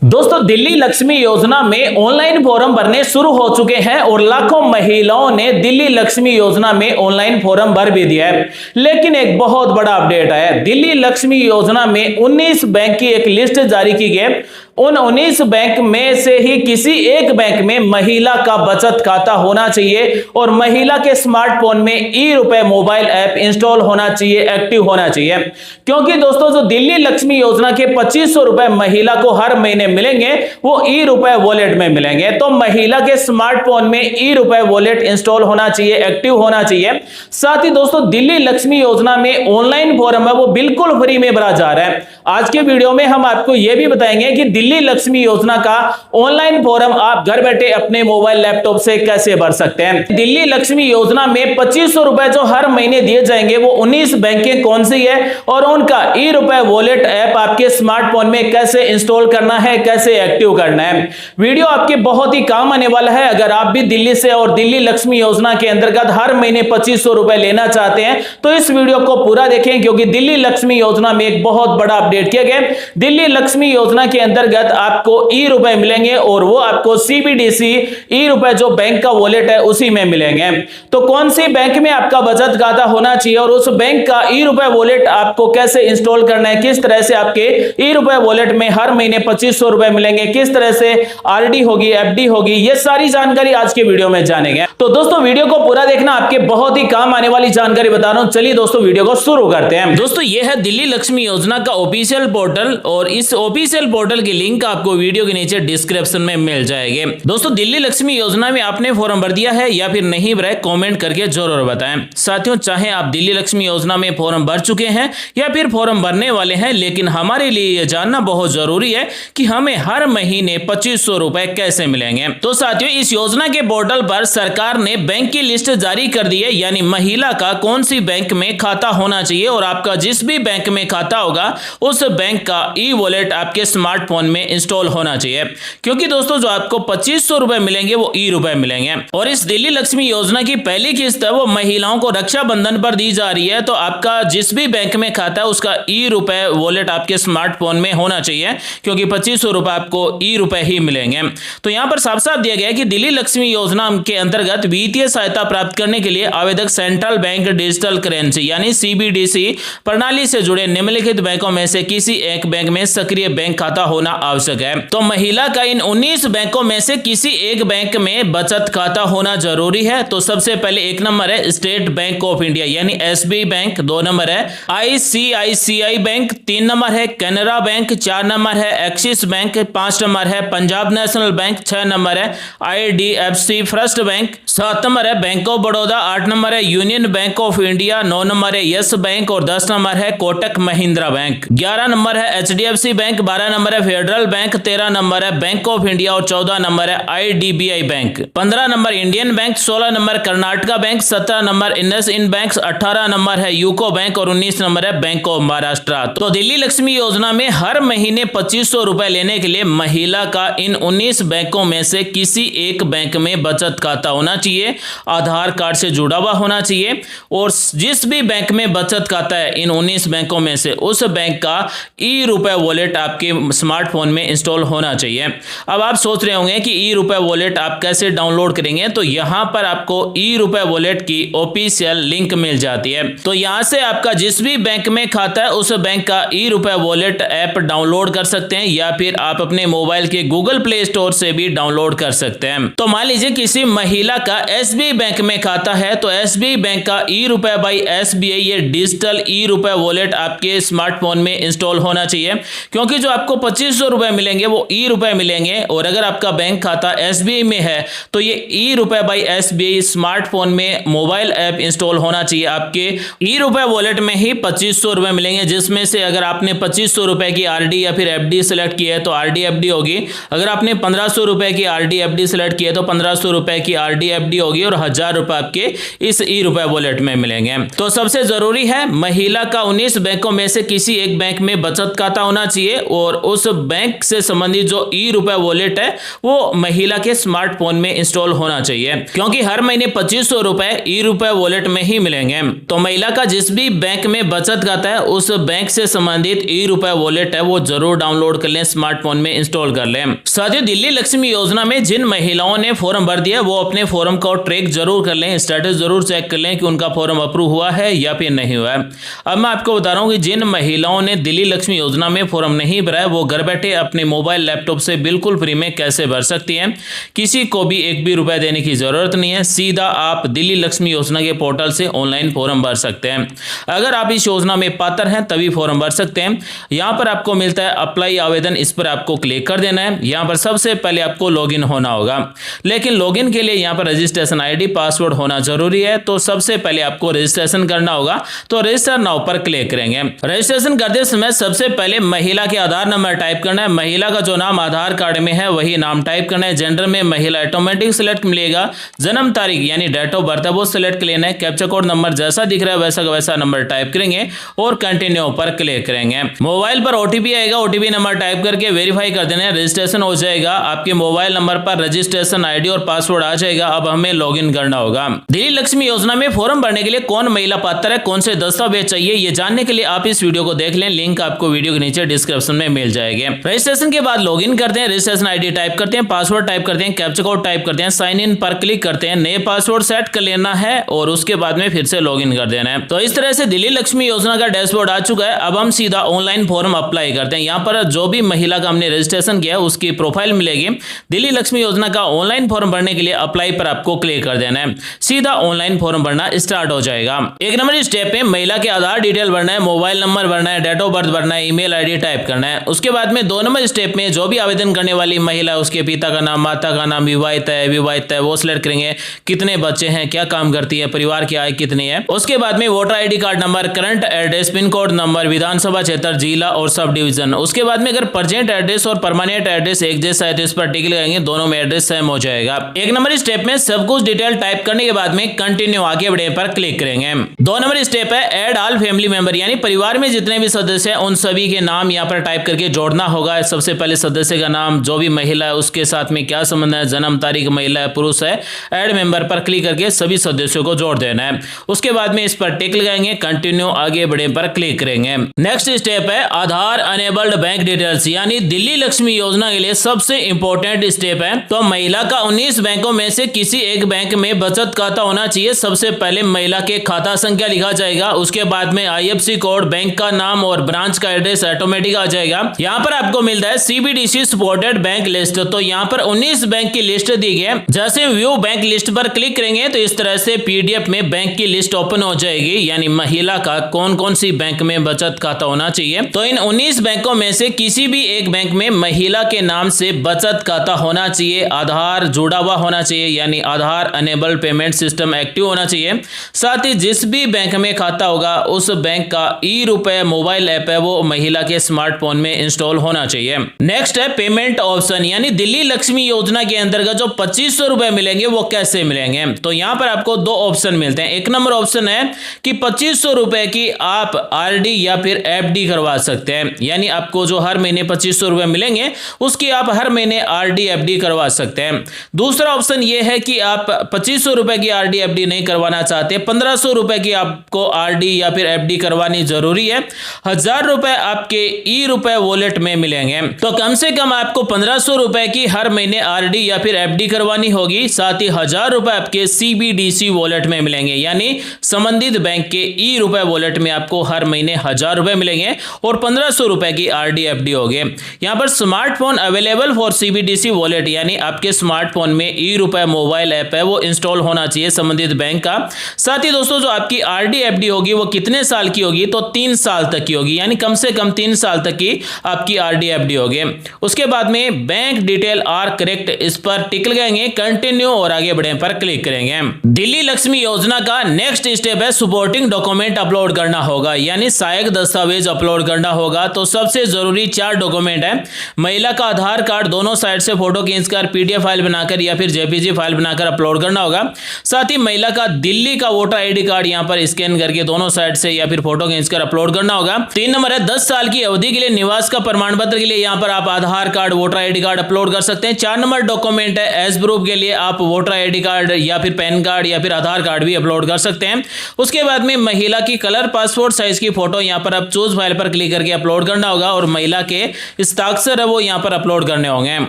दोस्तों, दिल्ली लक्ष्मी योजना में ऑनलाइन फॉर्म भरने शुरू हो चुके हैं और लाखों महिलाओं ने दिल्ली लक्ष्मी योजना में ऑनलाइन फॉर्म भर भी दिया है। लेकिन एक बहुत बड़ा अपडेट है। दिल्ली लक्ष्मी योजना में 19 बैंक की एक लिस्ट जारी की गई। उन 19 बैंक में से ही किसी एक बैंक में महिला का बचत खाता होना चाहिए और महिला के स्मार्टफोन में ई-रुपए मोबाइल ऐप इंस्टॉल होना चाहिए, एक्टिव होना चाहिए। क्योंकि दोस्तों, जो दिल्ली लक्ष्मी योजना के 2500 रुपए महिला को हर महीने मिलेंगे वो ई-रुपए वॉलेट में मिलेंगे। तो महिला के स्मार्टफोन में ई-रुपए वॉलेट इंस्टॉल होना चाहिए, एक्टिव होना चाहिए। साथ ही दोस्तों, दिल्ली लक्ष्मी योजना में ऑनलाइन फॉर्म है वो बिल्कुल फ्री में भरा जा रहा है। आज के वीडियो में हम आपको यह भी बताएंगे कि दिल्ली लक्ष्मी योजना का ऑनलाइन फॉर्म आप घर बैठे अपने मोबाइल लैपटॉप से कैसे भर सकते हैं। दिल्ली लक्ष्मी योजना में 2500 रुपए जो हर महीने दिए जाएंगे वो 19 बैंकें कौन सी है और उनका ई-रुपए वॉलेट ऐप आपके स्मार्टफोन में कैसे इंस्टॉल करना है, कैसे एक्टिव करना है। वीडियो आपके बहुत ही काम आने वाला है। अगर आप भी दिल्ली से और दिल्ली लक्ष्मी योजना के अंतर्गत हर महीने 2500 रुपए लेना चाहते हैं तो इस वीडियो को पूरा देखें, क्योंकि दिल्ली लक्ष्मी योजना में एक बहुत बड़ा अपडेट किया गया। दिल्ली लक्ष्मी योजना के अंतर्गत आपको ई-रुपए मिलेंगे और वो आपको सीबीडीसी ई-रुपए जो बैंक का वॉलेट है उसी में मिलेंगे। तो कौन सी बैंक में आपका बचत खाता होना चाहिए और उस बैंक का ई-रुपए वॉलेट आपको कैसे इंस्टॉल करना है, किस तरह से आपके ई-रुपए वॉलेट में हर महीने 2500 रुपए मिलेंगे, किस तरह से आरडी होगी, एफडी होगी, ये सारी जानकारी आज के वीडियो में जानेंगे। तो दोस्तों, वीडियो को पूरा देखना, आपके बहुत ही काम आने वाली जानकारी बता रहा हूं। चलिए दोस्तों, वीडियो को शुरू करते हैं। दोस्तों, यह है दिल्ली लक्ष्मी योजना का ऑफिशियल पोर्टल और इस ऑफिशियल पोर्टल की लिंक आपको वीडियो के नीचे डिस्क्रिप्शन में मिल जाएगी। दोस्तों, दिल्ली लक्ष्मी योजना में आपने फॉर्म भर दिया है या फिर नहीं भरा है, कमेंट करके जरूर बताएं। साथियों, चाहे आप दिल्ली लक्ष्मी योजना में फॉर्म भर चुके हैं या फिर फॉर्म भरने वाले हैं, लेकिन हमारे लिए यह जानना बहुत जरूरी है कि हमें हर महीने 2500 रुपए कैसे मिलेंगे। तो साथियों, इस योजना के पोर्टल पर सरकार ने बैंक की लिस्ट जारी कर दी है, यानी महिला का कौन सी बैंक में खाता होना चाहिए और आपका जिस भी बैंक में खाता होगा उस बैंक का ई वॉलेट आपके स्मार्टफोन में इंस्टॉल होना चाहिए। क्योंकि दोस्तों, जो आपको 2500 रुपए मिलेंगे वो ई-रुपए मिलेंगे और इस दिल्ली लक्ष्मी योजना की पहली किस्त है वो महिलाओं को रक्षाबंधन पर दी जा रही है। तो आपका जिस भी बैंक में खाता है उसका ई-रुपए वॉलेट आपके स्मार्टफोन में होना चाहिए, क्योंकि 2500 रुपए आपको ई-रुपए ही मिलेंगे। तो यहां पर साफ साफ दिया गया है कि दिल्ली लक्ष्मी योजना के अंतर्गत वित्तीय सहायता प्राप्त करने के लिए आवेदक सेंट्रल बैंक डिजिटल करेंसी यानी सीबीडीसी प्रणाली से जुड़े निम्नलिखित बैंकों में से किसी एक बैंक में सक्रिय बैंक खाता होना आवश्यक है। तो महिला का इन 19 बैंकों में से किसी एक बैंक में बचत खाता होना जरूरी है। तो सबसे पहले एक नंबर है स्टेट बैंक ऑफ इंडिया यानी एसबीआई बैंक, 2 नंबर है आईसीआईसीआई बैंक, 3 नंबर है कैनरा बैंक, 4 नंबर है एक्सिस बैंक, 5 नंबर है पंजाब नेशनल बैंक, 6 नंबर है आईडीएफसी फर्स्ट बैंक, 7 नंबर है बैंक ऑफ बड़ौदा, 8 नंबर है union bank of India, 9 number है यस बैंक और 10 नंबर है कोटक महिंद्रा बैंक, 11 नंबर है एचडीएफसी बैंक, 12 नंबर है फेडरल बैंक, 13 नंबर है बैंक ऑफ इंडिया और 14 नंबर है IDBI bank, 15 number Indian bank, 16 number Karnataka bank, 17 number IndusInd bank, 18 number है यूको बैंक और 19 नंबर है बैंक ऑफ महाराष्ट्र। तो दिल्ली लक्ष्मी योजना में हर महीने 2500 रुपए लेने के लिए महिला का इन 19 बैंकों में से किसी एक बैंक में बचत खाता होना चाहिए, आधार कार्ड से जुड़ा हुआ होना चाहिए और जिस भी बैंक में बचत खाता है इन 19 बैंकों में से उस बैंक का ई-रुपए वॉलेट आपके स्मार्टफोन में इंस्टॉल होना चाहिए। अब आप सोच रहे होंगे कि ई-रुपए वॉलेट आप कैसे डाउनलोड करेंगे, तो यहां पर आपको ई-रुपए वॉलेट की ऑफिशियल लिंक मिल जाती है। तो यहां से आपका जिस भी बैंक में खाता है उस बैंक का ई-रुपए वॉलेट ऐप डाउनलोड कर सकते हैं या फिर आप अपने मोबाइल के गूगल प्ले स्टोर से भी डाउनलोड कर सकते हैं। तो मान लीजिए किसी महिला का एसबीआई बैंक में खाता है तो एसबीआई बैंक का ई-रुपए बाई एसबीआई ये डिजिटल ई-रुपए वॉलेट आपके स्मार्टफोन में इंस्टॉल होना चाहिए, क्योंकि जो आपको 2500 रुपए मिलेंगे वो ई-रुपए मिलेंगे और अगर आपका बैंक खाता एसबीआई में है तो ये ई-रुपए बाई एसबीआई स्मार्टफोन में मोबाइल ऐप इंस्टॉल होना चाहिए। आपके ई-रुपए वॉलेट में ही 2500 रुपए मिलेंगे, जिसमें से अगर आपने 2500 रुपए की आरडी या फिर एफडी सेलेक्ट की है तो आरडी एफडी होगी। अगर आपने 1500 रुपए की आरडी एफडी सेलेक्ट की है तो 1500 रुपए की आरडी एफडी होगी और 1000 रुपए आपके इस ई-रुपए वॉलेट में मिलेंगे। तो सबसे जरूरी है महिला का 19 बैंकों में से किसी एक बैंक बैंक में बचत खाता होना चाहिए और उस बैंक से संबंधित जो ई-रुपए वॉलेट है वो महिला के स्मार्टफोन में इंस्टॉल होना चाहिए, क्योंकि हर महीने 2500 रुपए ई-रुपए वॉलेट में ही मिलेंगे। तो महिला का जिस भी बैंक में बचत खाता है उस बैंक से संबंधित ई-रुपए वॉलेट है वो जरूर डाउनलोड कर लें, स्मार्टफोन में इंस्टॉल कर लें। साथ ही दिल्ली लक्ष्मी योजना में जिन महिलाओं ने फॉर्म भर दिया वो अपने फॉर्म को ट्रैक जरूर कर लें, स्टेटस जरूर चेक कर लें कि उनका फॉर्म अप्रूव हुआ है या फिर नहीं हुआ है। अब मैं आपको बता रहा हूं कि जिन महिलाओं ने दिल्ली लक्ष्मी योजना में फॉर्म नहीं भरा है वो घर बैठे अपने मोबाइल लैपटॉप से बिल्कुल फ्री में कैसे भर सकती हैं। किसी को भी एक भी रुपए देने की जरूरत नहीं है, सीधा आप दिल्ली लक्ष्मी योजना के पोर्टल से ऑनलाइन फॉर्म भर सकते हैं। अगर आप इस योजना में पात्र हैं तभी फॉर्म भर सकते हैं। यहाँ पर आपको मिलता है अप्लाई आवेदन, इस पर आपको क्लिक कर देना है। यहाँ पर सबसे पहले आपको लॉगिन होना होगा, लेकिन लॉगिन के लिए यहाँ पर रजिस्ट्रेशन आईडी पासवर्ड होना जरूरी है। तो सबसे पहले आपको रजिस्ट्रेशन करना होगा, तो रजिस्टर नाउ पर क्लिक करेंगे। रजिस्ट्रेशन करते समय सबसे पहले महिला के आधार नंबर टाइप करना है, महिला का जो नाम आधार कार्ड में है वही नाम टाइप करना है। जेंडर में महिला ऑटोमेटिक सिलेक्ट मिलेगा, जन्म तारीख यानी डेट ऑफ बर्थ है वो सिलेक्ट कर लेना है। कैप्चा कोड नंबर जैसा दिख रहा है वैसा का वैसा नंबर टाइप करेंगे और कंटिन्यू पर क्लिक करेंगे। मोबाइल पर ओटीपी आएगा, ओटीपी नंबर टाइप करके वेरीफाई कर देना है, रजिस्ट्रेशन हो जाएगा। आपके मोबाइल नंबर पर रजिस्ट्रेशन आईडी और पासवर्ड आ जाएगा। अब हमें लॉगिन करना होगा। दिल्ली लक्ष्मी योजना में फॉर्म भरने के लिए कौन महिला पात्र है, कौन से दस्तावेज चाहिए, ये जानने के लिए आप इस वीडियो को देख लें, लिंक आपको वीडियो के नीचे डिस्क्रिप्शन में मिल जाएंगे। रजिस्ट्रेशन के बाद लॉगिन करते हैं, रजिस्ट्रेशन आईडी टाइप करते हैं, पासवर्ड टाइप करते हैं, कैप्चा कोड टाइप करते हैं, साइन इन पर क्लिक करते हैं, नए पासवर्ड सेट कर लेना है और उसके बाद में फिर से लॉगिन कर देना है। तो इस तरह से दिल्ली लक्ष्मी योजना का डैशबोर्ड आ चुका है। अब हम सीधा ऑनलाइन फॉर्म अप्लाई करते हैं। यहाँ पर जो भी महिला का हमने रजिस्ट्रेशन किया उसकी प्रोफाइल मिलेगी। दिल्ली लक्ष्मी योजना का ऑनलाइन फॉर्म भरने के लिए अप्लाई पर आपको क्लिक कर देना है, सीधा ऑनलाइन फॉर्म भरना स्टार्ट हो जाएगा। एक नंबर स्टेप पे महिला के आधार डिटेल भरना है, मोबाइल नंबर भरना है, डेट ऑफ बर्थ भरना है, ईमेल आईडी टाइप करना है। उसके बाद में 2 नंबर स्टेप में जो भी आवेदन करने वाली महिला उसके पिता का नाम, माता का नाम, विवाहित है विवाहित है वो सिलेक्ट करेंगे, कितने बच्चे हैं, क्या काम करती है, परिवार की आय कितनी है। उसके बाद में voter ID card number, current address, pin code number, Vidhan Sabha क्षेत्र, जिला और सब डिवीजन। उसके बाद में अगर प्रेजेंट एड्रेस और परमानेंट एड्रेस एक जैसा है तो इस पर टिक लगाएंगे, दोनों में एड्रेस सेम हो जाएगा। एक नंबर स्टेप में सब कुछ डिटेल टाइप करने के बाद में कंटिन्यू आगे बढ़े पर क्लिक करेंगे। 2 नंबर स्टेप है ऐड ऑल फैमिली मेंबर, यानी परिवार में जितने भी सदस्य हैं उन सभी के नाम यहाँ पर टाइप करके जोड़ना होगा। सबसे पहले सदस्य का नाम, जो भी महिला है उसके साथ में क्या संबंध है, जन्म तारीख, महिला है पुरुष है, ऐड मेंबर पर क्लिक करके सभी सदस्यों को जोड़ देना है। उसके बाद में इस पर टिक लगाएंगे, कंटिन्यू आगे बढ़े पर क्लिक करेंगे। नेक्स्ट स्टेप है आधार अनेबल्ड बैंक डिटेल्स, यानी दिल्ली लक्ष्मी योजना के लिए सबसे इंपॉर्टेंट स्टेप है। तो महिला का 19 बैंकों में से किसी एक बैंक में बचत खाता होना चाहिए। सबसे पहले महिला के खाता संख्या लिखा जाएगा, उसके बाद में आईएफएससी कोड, बैंक का नाम और ब्रांच का एड्रेस ऑटोमेटिक आ जाएगा। यहाँ पर आपको मिलता है सीबीडीसी सपोर्टेड बैंक लिस्ट। तो यहाँ पर 19 बैंक की लिस्ट दी गई है। जैसे व्यू बैंक लिस्ट पर क्लिक करेंगे तो इस तरह से पीडीएफ में बैंक की लिस्ट ओपन हो जाएगी, यानी महिला का कौन कौन सी बैंक में बचत खाता होना चाहिए। तो इन 19 बैंकों में से किसी भी एक बैंक में महिला के नाम से बचत खाता होना चाहिए, आधार जुड़ा हुआ होना चाहिए, यानी आधार अनेबल्ड पेमेंट सिस्टम एक्टिव होना चाहिए। साथ ही जिस भी बैंक में खाता होगा उस बैंक का ई-रुपए मोबाइल ऐप है वो महिला के स्मार्टफोन में इंस्टॉल होना चाहिए। नेक्स्ट है पेमेंट ऑप्शन, यानी दिल्ली लक्ष्मी योजना के अंतर्गत जो 2500 रुपए मिलेंगे वो कैसे मिलेंगे। तो यहाँ पर आपको 2 ऑप्शन मिलते हैं। एक नंबर ऑप्शन है कि 2500 रुपए की आप आरडी या फिर एफडी करवा सकते हैं, यानी आपको जो हर महीने 2500 रुपए मिलेंगे उसकी आप हर महीने आरडी एफडी करवा सकते हैं। दूसरा ऑप्शन ये है कि आप 2500 रुपए की आरडी एफडी नहीं करवाना चाहते, 1500 रुपए की आपको आरडी या फिर एफडी करवानी जरूरी है, 1000 रुपए आपके ई-रुपए वॉलेट में मिलेंगे। तो कम से कम आपको 1500 रुपए की हर महीने आरडी या फिर एफडी करवानी होगी, साथ ही 1000 रुपए आपके सीबीडीसी वॉलेट में मिलेंगे, यानी संबंधित बैंक के ई-रुपए वॉलेट में आपको हर महीने 1000 रुपए मिलेंगे और 1500 रुपए की आरडी एफडी होगी। यहाँ पर smartphone available for CBDC wallet, यानी आपके स्मार्टफोन में ई-रुपए मोबाइल ऐप है वो इंस्टॉल होना चाहिए संबंधित बैंक का। साथ ही दोस्तों जो आपकी आरडी एफडी होगी वो कितने साल की होगी, तो 3 साल तक की होगी, यानी कम से कम 3 साल तक की आपकी आरडी एफडी होगी। उसके बाद में बैंक डिटेल आर करेक्ट, इस पर टिक लगाएंगे, कंटिन्यू और आगे बढ़े पर क्लिक करेंगे। दिल्ली लक्ष्मी योजना का नेक्स्ट स्टेप है सपोर्टिंग डॉक्यूमेंट अपलोड करना होगा, यानी सहायक दस्तावेज अपलोड करना होगा। तो सबसे जरूरी 4 डॉक्यूमेंट है। महिला का आधार कार्ड दोनों साइड से फोटो खींचकर पीडीएफ फाइल बनाकर या फिर जेपीजी फाइल बनाकर अपलोड करना होगा। साथ ही महिला का दिल्ली का वोटर आईडी कार्ड यहाँ पर स्कैन करके दोनों साइड से या फिर फोटो खींचकर अपलोड करना होगा। 3 नंबर है 10 साल की अवधि के लिए निवास का प्रमाण पत्र के लिए यहाँ पर आप Aadhaar card, voter ID card upload कर सकते हैं। 4 नंबर डॉक्यूमेंट है एज प्रूफ के लिए आप वोटर आईडी कार्ड या फिर पैन कार्ड या फिर आधार कार्ड भी अपलोड कर सकते हैं। उसके बाद में महिला की कलर पासपोर्ट साइज की फोटो यहाँ पर आप चूज फाइल पर क्लिक करके अपलोड करना होगा और महिला के हस्ताक्षर है वो यहाँ पर अपलोड करने होंगे।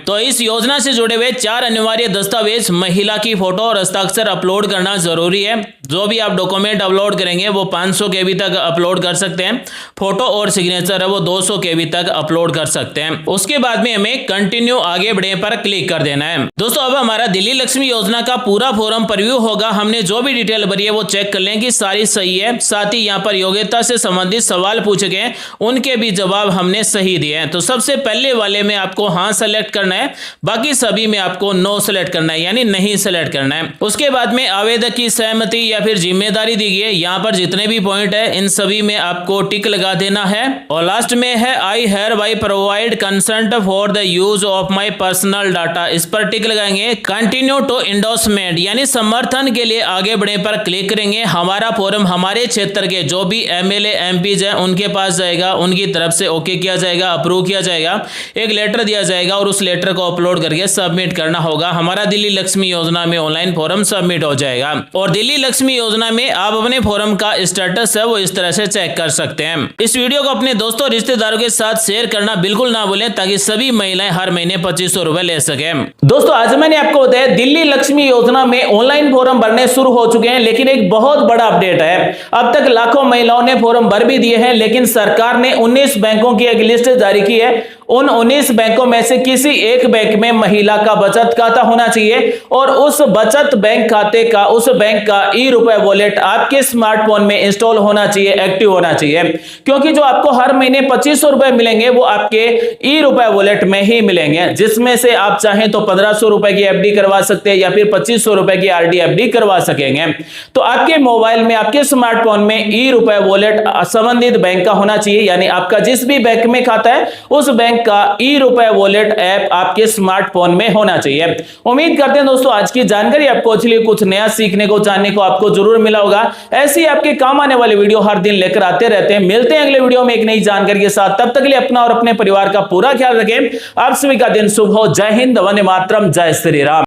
तो इस योजना से जुड़े हुए 4 अनिवार्य दस्तावेज, महिला की फोटो और हस्ताक्षर अपलोड करना जरूरी है। जो भी आप डॉक्यूमेंट अपलोड करेंगे वो 500 KB तक अपलोड कर सकते हैं। फोटो और सिग्नेचर है वो 200 KB तक अपलोड कर सकते हैं। उसके बाद में हमें कंटिन्यू आगे बढ़े पर क्लिक कर देना है। दोस्तों अब हमारा दिल्ली लक्ष्मी योजना का पूरा फॉर्म प्रीव्यू होगा। हमने जो भी डिटेल भरी है वो चेक कर लें कि सारी सही है। साथ ही यहाँ पर योग्यता से संबंधित सवाल पूछे गए, उनके भी जवाब हमने सही दिए हैं। तो सबसे पहले वाले में आपको हाँ सेलेक्ट करना है, बाकी सभी में आपको नो सेलेक्ट करना है, यानी नहीं सेलेक्ट करना है। उसके बाद में आवेदक की सहमति या फिर जिम्मेदारी दी गई है। यहाँ पर जितने भी पॉइंट है इन सभी में आपको टिक लगा देना है। और लास्ट में है I hereby provide consent for the use of my personal data, इस पर टिक लगाएंगे। कंटिन्यू टू इंडोर्समेंट यानी समर्थन के लिए आगे बढ़े पर क्लिक करेंगे। हमारा फॉर्म हमारे क्षेत्र के जो भी MLA MPs है उनके पास जाएगा, उनकी तरफ से ओके किया जाएगा, अप्रूव किया जाएगा, एक लेटर दिया जाएगा और उस लेटर को अपलोड करके सबमिट करना होगा। हमारा दिल्ली लक्ष्मी योजना में ऑनलाइन फॉर्म सबमिट हो जाएगा। और दिल्ली लक्ष्मी योजना में आप अपने फॉर्म का स्टेटस है वो इस तरह से चेक कर सकते हैं। इस वीडियो को अपने दोस्तों रिश्तेदारों के साथ शेयर करना बिल्कुल ना भूलें ताकि सभी महिलाएं हर महीने 2500 रुपए ले सके। दोस्तों आज मैंने आपको बताया दिल्ली लक्ष्मी योजना में ऑनलाइन फॉर्म भरने शुरू हो चुके हैं, लेकिन एक बहुत बड़ा अपडेट है। अब तक लाखों महिलाओं ने फॉर्म भर भी दिए हैं, लेकिन सरकार ने 19 बैंकों की एक लिस्ट जारी की है। उन 19 बैंकों में से किसी एक बैंक में महिला का बचत खाता होना चाहिए और उस बचत बैंक खाते का, उस बैंक का ई-रुपए वॉलेट आपके स्मार्टफोन में इंस्टॉल होना चाहिए, एक्टिव होना चाहिए। क्योंकि जो आपको हर महीने 2500 रुपए मिलेंगे वो आपके ई-रुपए वॉलेट में ही मिलेंगे, जिसमें से आप चाहें तो 1500 रुपए की FD करवा सकते हैं या फिर 2500 रुपए की RD FD करवा सकेंगे। तो आपके मोबाइल में, आपके स्मार्टफोन में ई-रुपए वॉलेट संबंधित बैंक का होना चाहिए, यानी आपका जिस भी बैंक में खाता है उस बैंक का ई-रुपए वॉलेट ऐप आपके स्मार्टफोन में होना चाहिए। उम्मीद करते हैं दोस्तों आज की जानकारी आपको अच्छी लगी, कुछ नया सीखने को, जानने को आपको जरूर मिला होगा। ऐसी आपके काम आने वाले वीडियो हर दिन लेकर आते रहते हैं। मिलते हैं अगले वीडियो में एक नई जानकारी के साथ। तब तक के लिए अपना और अपने परिवार का पूरा ख्याल रखें। आप सभी का दिन शुभ हो। जय हिंद, वंदे मातरम, जय श्री राम।